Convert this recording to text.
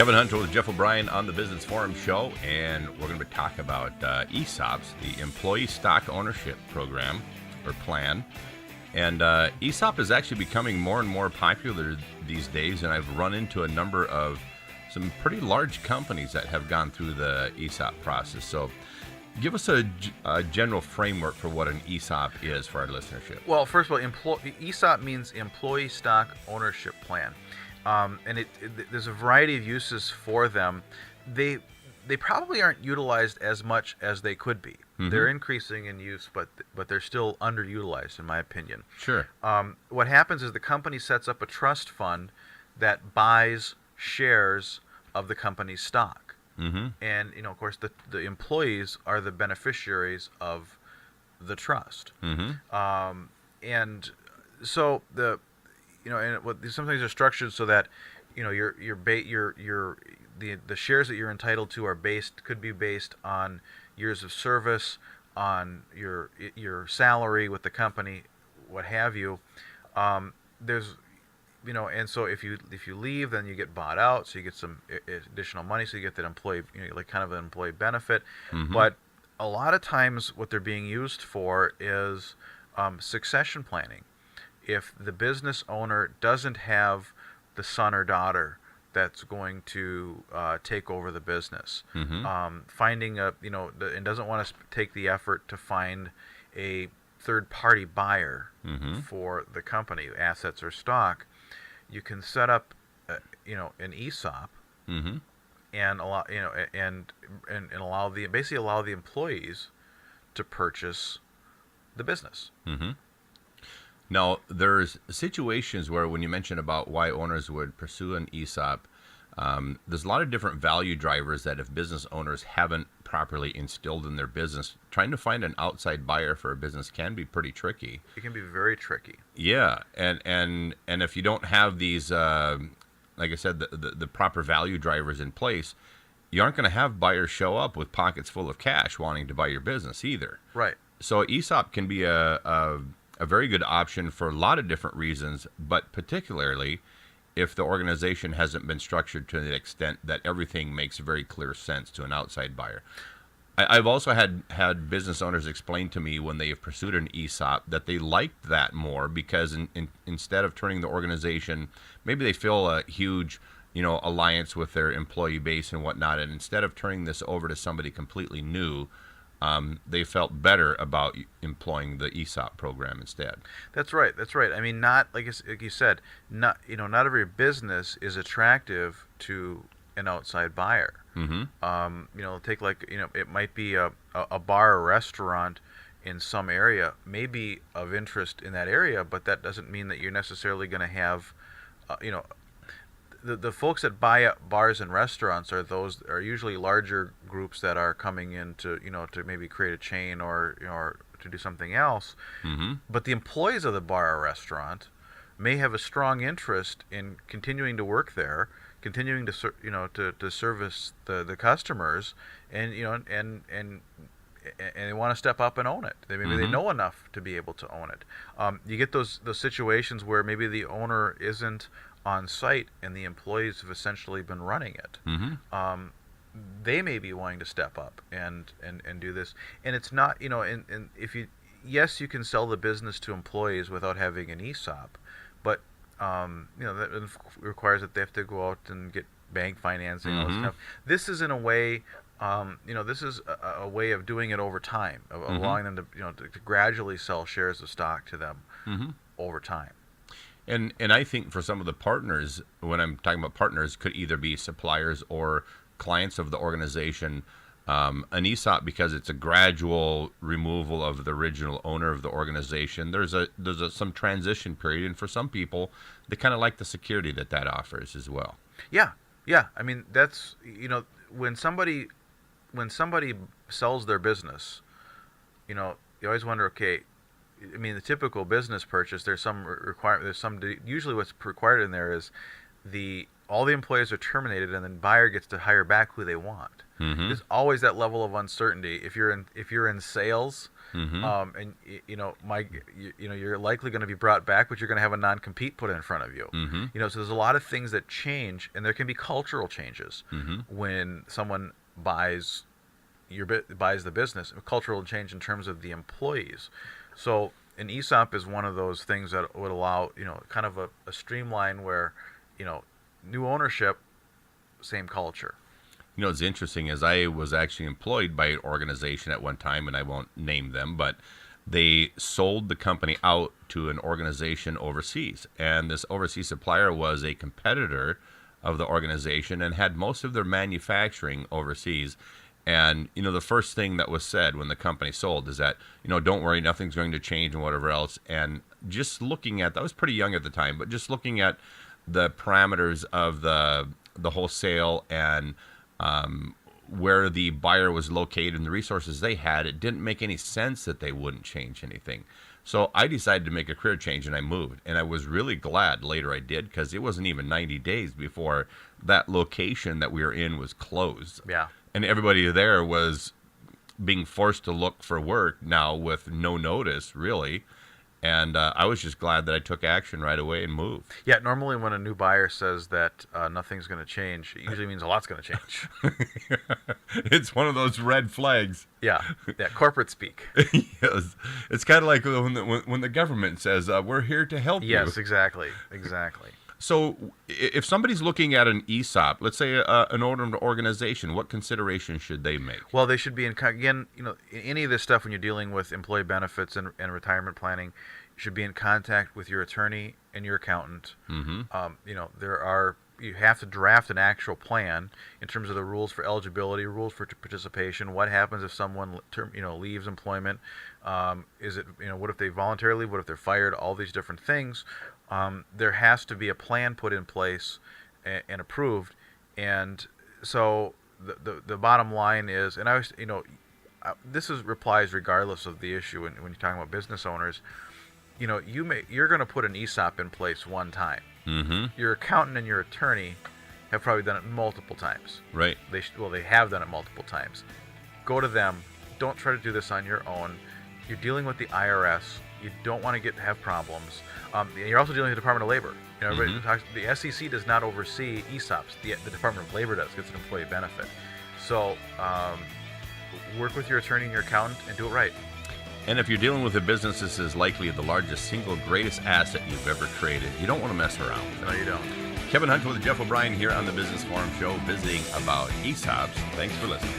Kevin Hunter with Jeff O'Brien on the Business Forum Show, and we're going to talk about ESOPs, the Employee Stock Ownership Program or Plan. And ESOP is actually becoming more and more popular these days, and I've run into a number of some pretty large companies that have gone through the ESOP process. So give us a general framework for what an ESOP is for our listenership. Well, first of all, ESOP means Employee Stock Ownership Plan. And there's a variety of uses for them. They probably aren't utilized as much as they could be. Mm-hmm. They're increasing in use, but they're still underutilized, in my opinion. Sure. What happens is the company sets up a trust fund that buys shares of the company's stock. Mm-hmm. And, of course, the employees are the beneficiaries of the trust. Mm-hmm. And so sometimes they're structured so that, the shares that you're entitled to could be based on years of service, on your salary with the company, what have you. And so if you leave, then you get bought out, so you get some additional money, so you get that employee, like kind of an employee benefit. Mm-hmm. But a lot of times what they're being used for is succession planning. If the business owner doesn't have the son or daughter that's going to take over the business, mm-hmm. Finding and doesn't want to take the effort to find a third-party buyer mm-hmm. for the company, assets or stock, you can set up, an ESOP, mm-hmm. and allow allow the employees to purchase the business. Mm-hmm. Now, there's situations where when you mention about why owners would pursue an ESOP, there's a lot of different value drivers that if business owners haven't properly instilled in their business, trying to find an outside buyer for a business can be pretty tricky. It can be very tricky. Yeah, and if you don't have these, like I said, the proper value drivers in place, you aren't going to have buyers show up with pockets full of cash wanting to buy your business either. Right. So ESOP can be a very good option for a lot of different reasons, but particularly if the organization hasn't been structured to the extent that everything makes very clear sense to an outside buyer. I've also had business owners explain to me when they have pursued an ESOP that they liked that more because instead of turning the organization, maybe they feel a huge alliance with their employee base and whatnot, and instead of turning this over to somebody completely new, they felt better about employing the ESOP program instead. That's right. I mean, not like you said, not every business is attractive to an outside buyer. Mm-hmm. Take it might be a bar or restaurant in some area, may be of interest in that area, but that doesn't mean that you're necessarily going to have, The folks that buy up bars and restaurants are usually larger groups that are coming in to maybe create a chain or to do something else. Mm-hmm. But the employees of the bar or restaurant may have a strong interest in continuing to work there, continuing to service the customers, and they want to step up and own it. Maybe mm-hmm. they know enough to be able to own it. You get those situations where maybe the owner isn't on site and the employees have essentially been running it. Mm-hmm. They may be wanting to step up and do this, and it's not and if you you can sell the business to employees without having an ESOP, but that requires that they have to go out and get bank financing. Mm-hmm. All this stuff. This is in a way. This is a way of doing it over time, of mm-hmm. allowing them to gradually sell shares of stock to them mm-hmm. over time. And I think for some of the partners, when I'm talking about partners, could either be suppliers or clients of the organization. An ESOP, because it's a gradual removal of the original owner of the organization, there's some transition period, and for some people, they kind of like the security that offers as well. Yeah. I mean, that's when somebody sells their business, you always wonder, okay. I mean, the typical business purchase, there's some requirement. Usually what's required in there is all the employees are terminated, and then buyer gets to hire back who they want. Mm-hmm. There's always that level of uncertainty. If you're in sales, Mm-hmm. and you're likely going to be brought back, but you're going to have a non-compete put in front of you. Mm-hmm. So there's a lot of things that change, and there can be cultural changes Mm-hmm. when someone buys the business. A cultural change in terms of the employees. So an ESOP is one of those things that would allow kind of a streamline where new ownership, same culture. It's interesting is I was actually employed by an organization at one time, and I won't name them, but they sold the company out to an organization overseas. And this overseas supplier was a competitor of the organization and had most of their manufacturing overseas. And, the first thing that was said when the company sold is that, don't worry, nothing's going to change and whatever else. And just looking at, I was pretty young at the time, but just looking at the parameters of the wholesale and where the buyer was located and the resources they had, it didn't make any sense that they wouldn't change anything. So I decided to make a career change, and I moved. And I was really glad later I did, because it wasn't even 90 days before that location that we were in was closed. Yeah. And everybody there was being forced to look for work now with no notice, really. And I was just glad that I took action right away and moved. Yeah, normally when a new buyer says that nothing's going to change, it usually means a lot's going to change. It's one of those red flags. Yeah, corporate speak. Yes. It's kind of like when the government says, we're here to help you. Yes, exactly. So if somebody's looking at an ESOP, let's say an organization, what considerations should they make? Well, they should be any of this stuff when you're dealing with employee benefits and retirement planning, you should be in contact with your attorney and your accountant. Mm-hmm. You have to draft an actual plan in terms of the rules for eligibility, rules for participation. What happens if someone leaves employment? Is it what if they voluntarily leave? What if they're fired? All these different things. There has to be a plan put in place and approved. And so the bottom line is, and this replies regardless of the issue when you're talking about business owners. You're going to put an ESOP in place one time. Mm-hmm. Your accountant and your attorney have probably done it multiple times. Right. They have done it multiple times. Go to them. Don't try to do this on your own. You're dealing with the IRS. You don't want to have problems. You're also dealing with the Department of Labor. Everybody talks. The SEC does not oversee ESOPs. The Department of Labor does. It's an employee benefit. So work with your attorney and your accountant and do it right. And if you're dealing with a business, this is likely the largest single greatest asset you've ever created. You don't want to mess around with it. No, you don't. Kevin Hunt with Jeff O'Brien here on the Business Forum Show, visiting about ESOPs. Thanks for listening.